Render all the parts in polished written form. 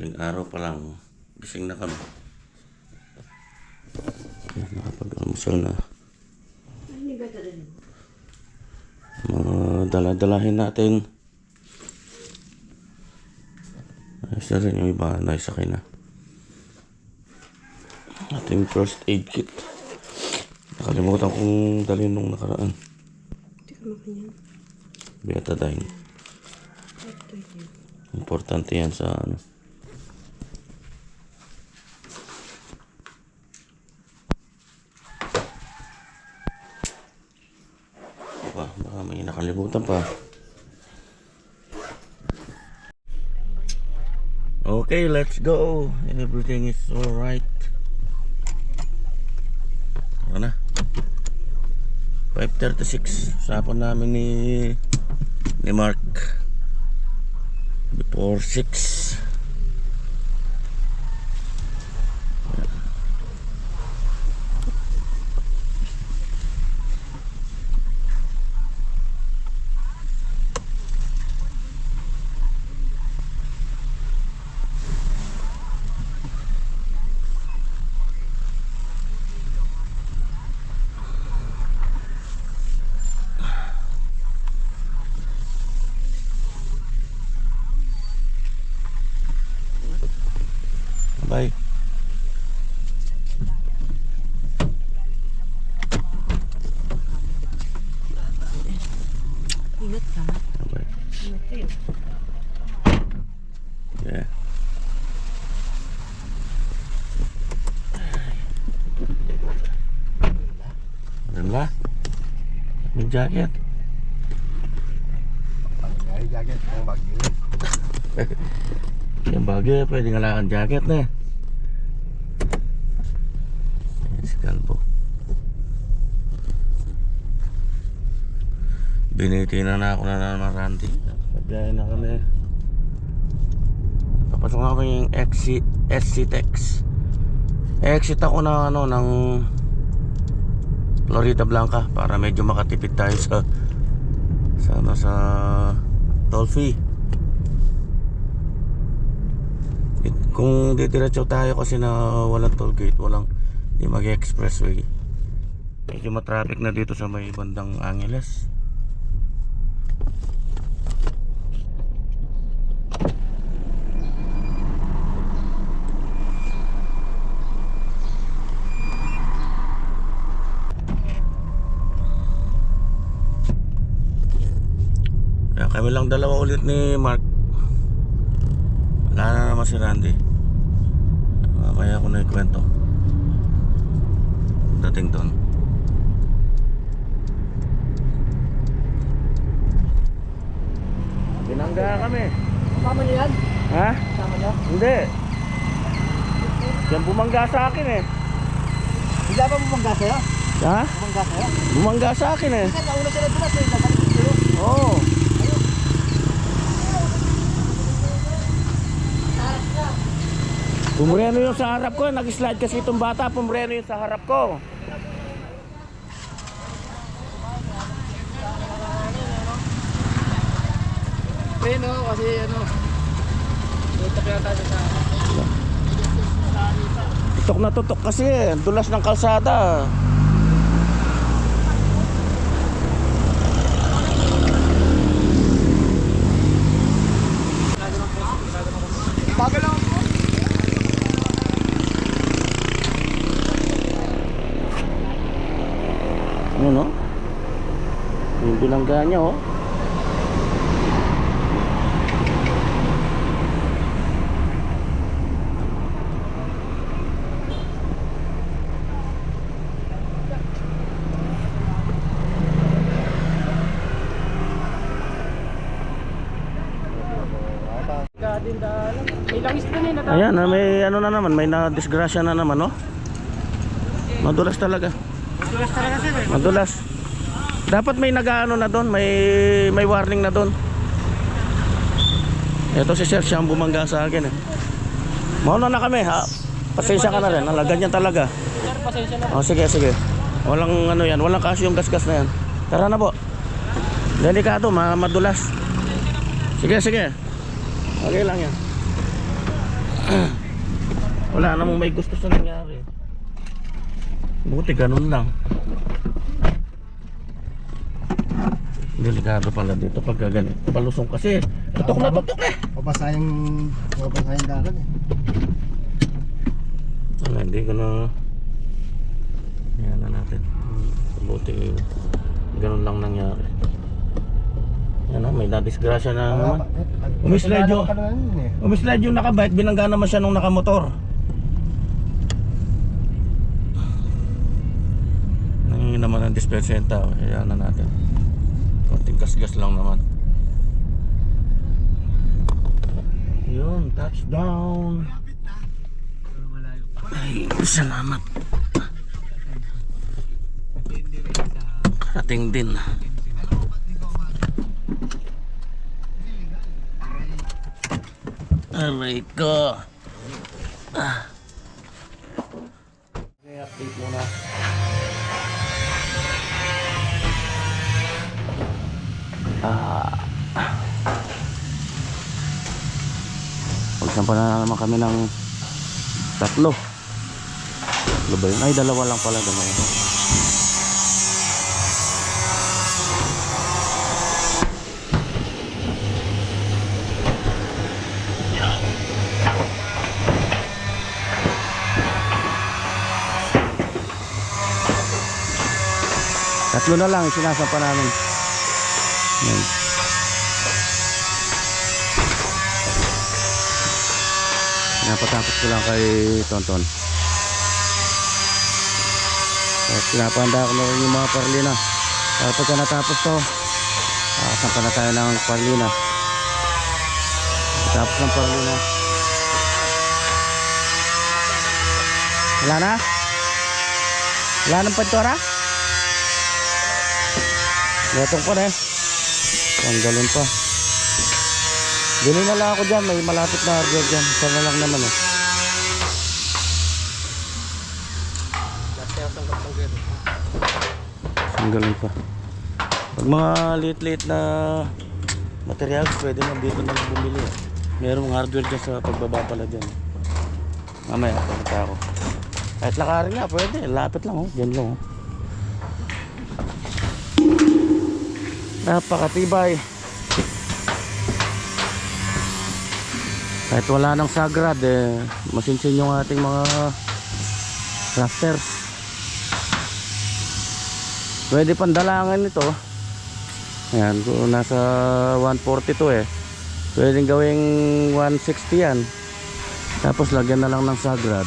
Madaling araw pa lang, gising na kami. Nakapag-almusal na. Mga dala-dalahin natin. Ayos na rin yung iba, naisakay na. Ating first aid kit. Nakalimutan kong dalhin nung nakaraan. Betadine. Importante yan sa ano. Baka may nakalimutan pa. Okay, let's go. Everything is alright. Tara na. 5:36. Usapan namin ni Mark before 6. Bye. Ingat ka. Bye. Ingat kayo. Yeah. Wala. May jacket. May jacket ang bagyo. Yung bagay, pwede ngalakan jacket na. Ayan si Kalbo. Biniti na ako na naman Randy. Pagbiyahe na kami. Papasok na kami yung SC-Tex. Exit ako na ano ng Florida Blanca para medyo makatipid tayo sa toll fee. Kung didiretso tayo kasi na walang toll gate, hindi mag-expressway, medyo matraffic na dito sa may bandang Angeles. Kaya kami lang dalawa ulit ni Mark. Wala na naman si Randy. Kaya ako na ikwento dating doon. Binangga kami. Kasama niyo yan? Ha? Kasama niyo? Hindi. Yan bumangga sa akin eh. Hindi ba bumangga sa'yo? Ha? Bumangga sa'yo? Bumangga sa akin eh. Kasi nauna sila dumas eh. Babalik sa'yo. Oo. Pumreno yung sa harap ko. Nag-slide kasi itong bata. Pumreno yung sa harap ko. Preno kasi ano. Tutok yata sa Tutok na tutok kasi eh. Dulas ng kalsada. bagal lang po. Yun o. Yung binangga niya o. May langis din eh. Ayan, may ano na naman, may na-disgrasya na naman, no? Madulas talaga. Madulas talaga sir eh. Madulas. Dapat may nag-ano na doon, may warning na doon. Ito si Sir, siyang bumangga sa akin eh. Mauna na kami, ha? Pasensya ka na rin, ganyan talaga. Sir, pasensya na. Oh, sige, sige. Walang ano yan, walang kasi yung gasgas na yan. Tara na po. Delikado, madulas. Sige, sige. Okay lang yan. Wala namang may gusto sa nangyari. Buti ganun lang. Delikado pala dito pag ganito. Palusong kasi. Tutok na tutok eh. Papasayang dagat eh. Wala, hindi ko na. Yan na natin. Buti ganun lang nangyari. Yan na, may nadisgrasya na naman. Umislide yung nakabike, binangga naman siya nung nakamotor. Nangingin naman ang dispensa yung tao. Kaya na natin. Konting kasgas lang naman. Yun, touchdown. Ay, salamat. Karating din. Aray ko. I-update muna. Pagsampa na naman kami ng 3. Ano ba yun? Ay, 2 lang pala. 2. Tatlo na lang sinasampa namin. Yan. Napatapos ko lang kay Tonton. At pinapahanda ko na rin yung mga parlina. Para pagka natapos to, sampa na tayo ng parlina. Tapos ng parlina. Wala na? Wala nang pantora? Gatong pa na eh. Tanggalin pa. Dili na lang ako dyan. May malapit na hardware dyan. Sana lang naman eh. Tanggalin pa. Pag mga late na materials, pwede na dito na bumili eh. Merong hardware dyan sa pagbaba pala dyan. Mamaya, papunta ako. Kahit lakarin nga, pwede. Lapit lang oh. Dyan lang oh. Napakatibay. Kahit wala ng sagrad eh, masinsin yung ating mga rafters. Pwede pandalangan ito. Ayan, kung nasa 142 eh, pwedeng gawing 160 yan. Tapos lagyan na lang ng sagrad.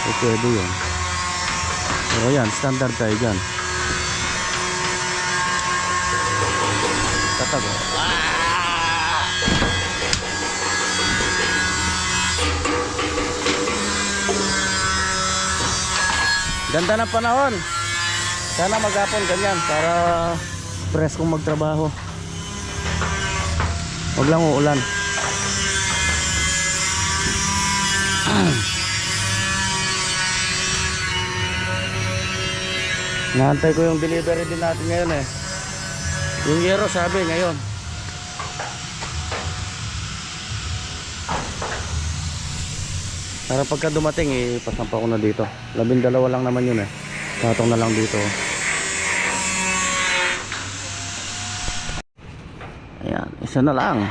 Eh, pwede yun. Pero yan, standard tayo dyan. Tatago. Ganda ng panahon. Sana maghapon ganyan para preskong magtrabaho. Huwag lang uulan. Naantay ko yung delivery din natin ngayon eh. Yung yero sabi ngayon. Para pagka dumating pasampa ko na dito. 12 lang naman yun eh. Patong na lang dito. Ayan, isa na lang.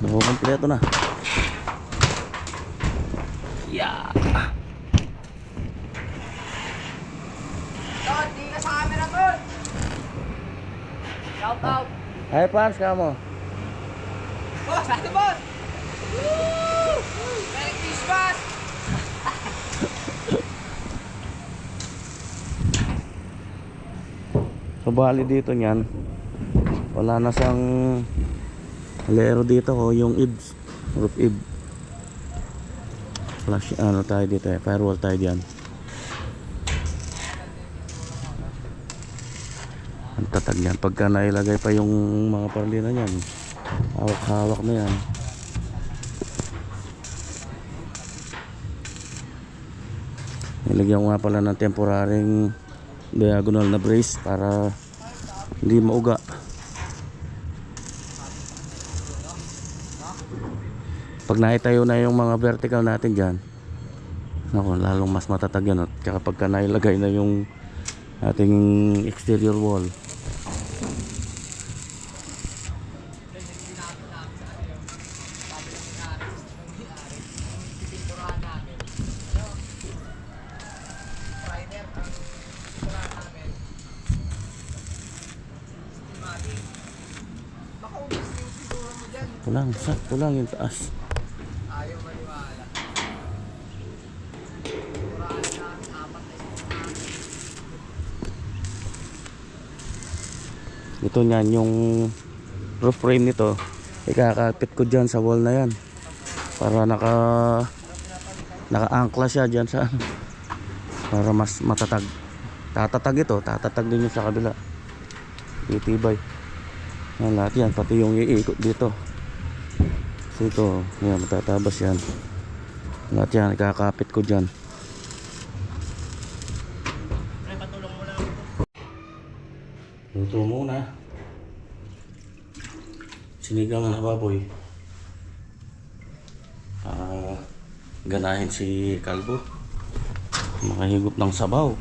Kompleto na. Yeah. Tod, di ka sa camera, Tod! Shout out! Hi fans, kamo. Boss, ate boss! Woo! Merry Christmas! So bali dito niyan, wala na siyang alero dito oh, yung ibs, roof ib. Flash ano tayo dito eh, firewall tayo diyan. Ang tatag niyan pagka nailagay pa yung mga parlina niyan. Hawak-hawak na yan. Nilagyan ko nga pala ng temporaryong diagonal na brace para hindi mauga. Pag naitayo na yung mga vertical natin dyan, naku, lalong mas matatag yan. At saka pagka nailagay na yung ating exterior wall, sakto lang yung taas. Ito niyan, yung roof frame nito, ikakapit ko dyan sa wall na yan para naka-angkla siya dyan sa para mas matatag. Tatatag ito, tatatag din yung sa kabila. Itibay. Yan lahat yan, pati yung iikot dito. So ito, yan, matatabas yan. Lahat yan, ikakapit ko dyan. Luto muna. Sinigang na baboy. Ganahin si Kalbo. Makahigop ng sabaw.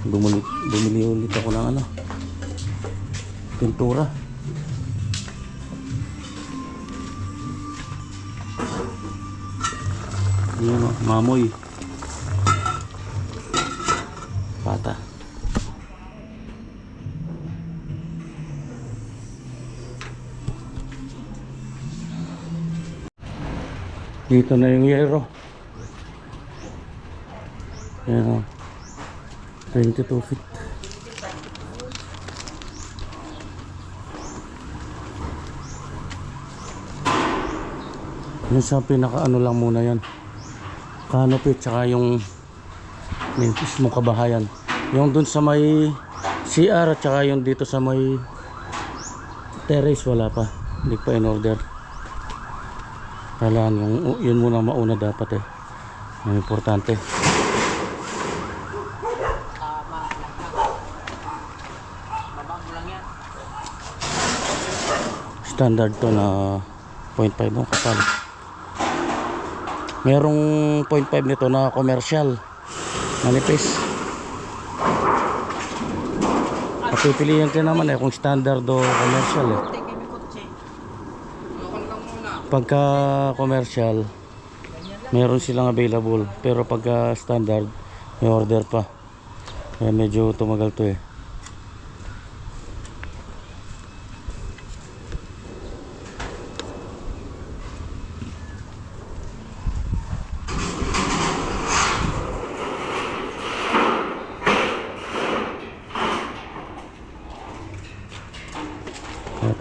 Bumili ulit ako ng pintura. Yun o, mamoy. Pata. Dito na yung yero. Yan o. 22 feet. Yung sa pinaka-ano lang muna yan. Canopy tsaka yung mismo kabahayan. Yung dun sa may CR at tsaka yung dito sa may terrace wala pa. Hindi pa in order. Kailangan yun muna mauna dapat eh. Ang importante. Standard to na 0.5 ng kapal. Merong 0.5 nito na commercial, manipis. Papipilihan ka naman kung standard o commercial eh. Pagka commercial, meron silang available. Pero pagka standard, may order pa. Kaya medyo tumagal to eh.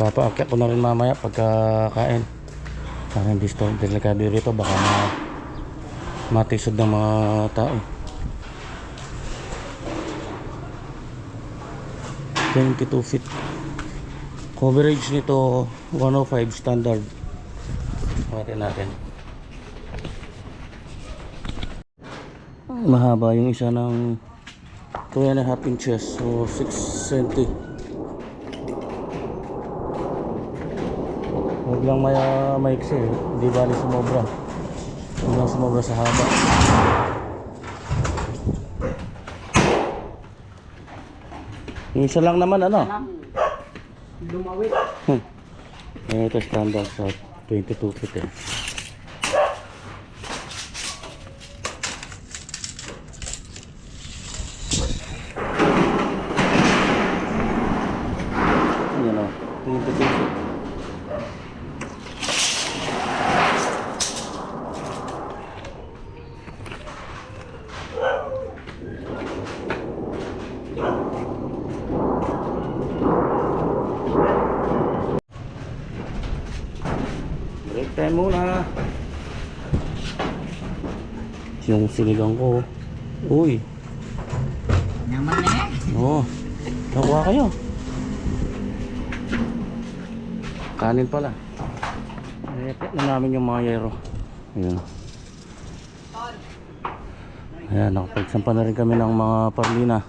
Papaakyat ko na rin mamaya pagkakain para hindi delikado rito, baka matisod ng mga tao. 22 feet coverage nito, 105 standard. Natin mahaba yung isa ng 2.5 inches, so 6 cm. Huwag lang maiksi, hindi bali sumobra. Huwag lang sumobra sa haba. Yung isa lang naman Lumawit. Ito standard sa 22 feet eh. Ayan o, 22 feet. Break time muna. Yung sinigang ko. Uy. Naman na eh. Oo. Nakuha kayo. Kanin pala. Repet na namin yung mga yero. Ayan. Ayan, nakapagsampa na rin kami ng mga parlina.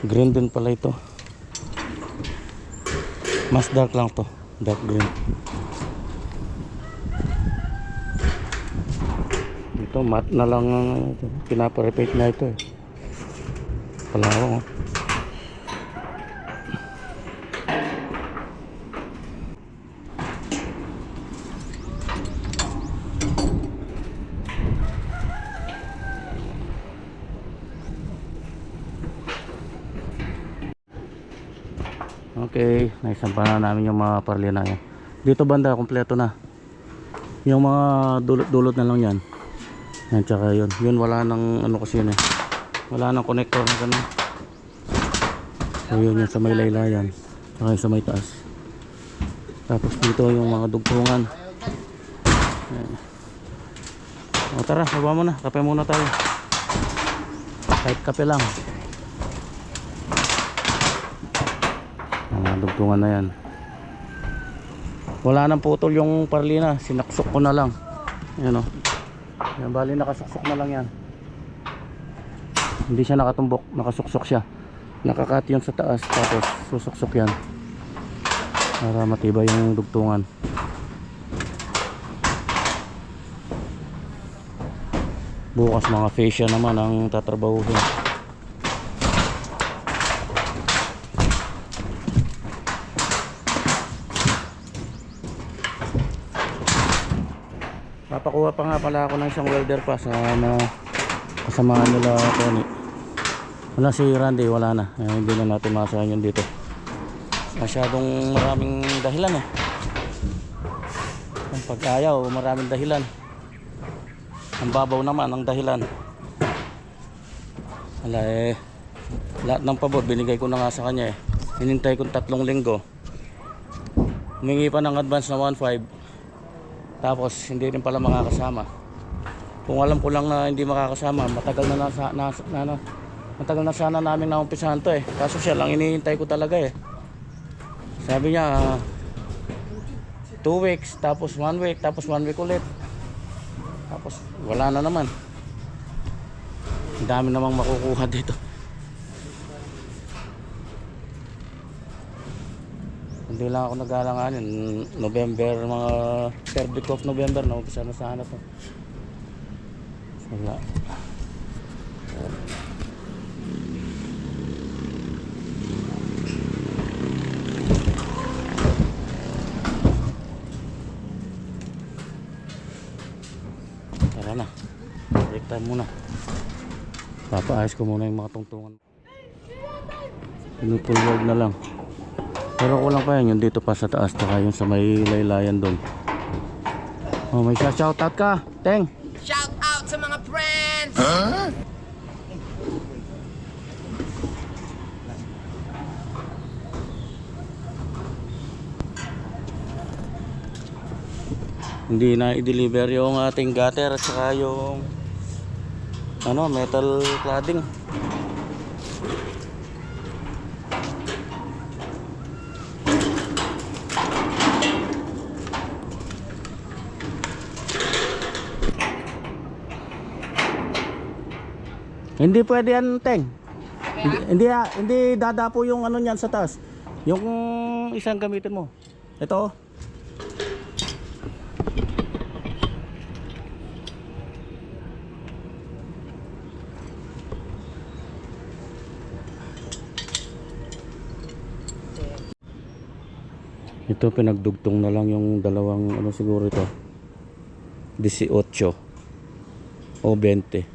Green din pala ito. Mas dark lang to, dark green. Ito matte na lang ang pinaparepaint na ito eh. Palawang oh. Okay, naisampa na namin yung mga parlina yan. Dito banda, kompleto na. Yung mga dulot-dulot na lang yan. Yan, tsaka yun. Yun, wala nang ano kasi yun eh. Wala nang connector na ganun. So yun, yung sa may laylayan. Saka yung sa may taas. Tapos dito yung mga dugtungan. Yan. O tara, baba muna. Kape muna tayo. Kahit kape lang. Dugtungan na yan. Wala nang putol yung parlina, sinaksok ko na lang. Ayan o. Yan, bali nakasuksok na lang yan. Hindi siya nakatumbok, nakasuksok siya. Nakakat yun sa taas, tapos susuksok yan para matibay yung dugtungan. Bukas mga fascia naman ang tatrabahuhin. Papakuha pa nga pala ako ng isang welder pa sa kasamahan nila Tony. Wala si Randy, wala na. Hindi na natin masahan yun dito. Masyadong maraming dahilan eh. Ang pag-ayaw, maraming dahilan. Ang babaw naman ang dahilan. Wala eh. Lahat ng pabor binigay ko na nga sa kanya eh. Hinintay ko 3 linggo. Humingi pa ng advance na 1.5. Tapos hindi rin pala makakasama. Kung alam ko lang na hindi makakasama, matagal na sana namin naumpisahan to eh. Kaso siya lang hinihintay ko talaga eh. Sabi niya 2 weeks, tapos 1 week, tapos 1 week ulit. Tapos wala na naman. Ang dami namang makukuha dito. Hindi lang ako nag-aalanganin. November, mga 3rd week of November na umpisa na sana to. Wala. Tara na. Break time muna. Papaayos ko muna yung mga tungtungan. Pinupulwag na lang. Pero kulang pa yan, yung dito pa sa taas, taka yung sa may laylayan doon. Oh, may shoutout ka, Teng. Shout out sa mga friends! Hindi na i-deliver yung ating gutter at saka yung metal cladding. Hindi pwede yan, Teng. Hindi dadapo yung ano niyan sa taas. Yung isang gamitin mo. Ito. Ito pinagdugtong na lang yung dalawang ano siguro ito. 18 o 20.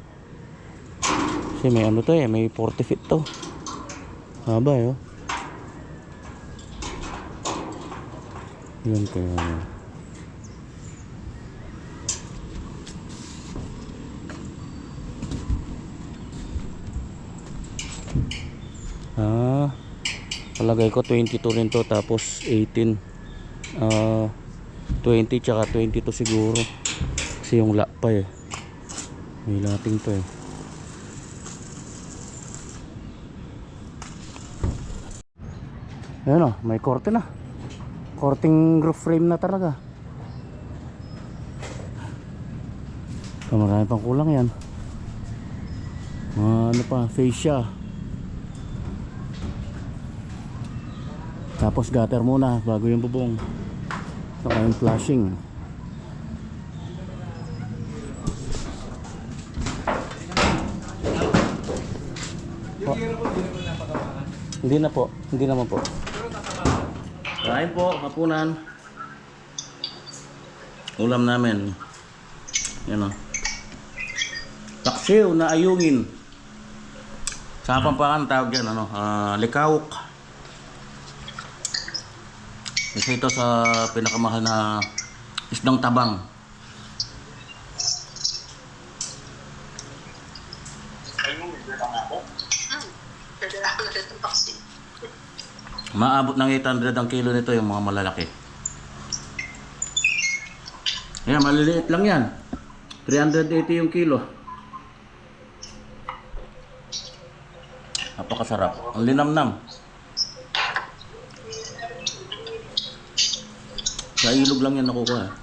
Kasi may ano to eh, may 40 feet to. Haba eh oh. Yun kaya. Palagay ko 22 rin to, tapos 18 20 tsaka 22 siguro. Kasi yung lock pa eh. May lating to eh. Ayan o, may korte na. Korting roof frame na talaga. So, marami pang kulang yan. Ano pa, fascia. Tapos gutter muna bago yung bubong. Saka yung flushing. Po. Hindi na po. Hindi naman po. Kain po, hapunan. Ulam namin. Yan o. Taksiw na ayungin. Sa Pampanga tawag yan, ano, likawok. Isa ito sa pinakamahal na isdang tabang. Maabot ng 800 ang kilo nito yung mga malalaki. Ayan, maliliit lang yan. 380 yung kilo. Napakasarap. Ang linamnam. Sa ilog lang yan nakukuha.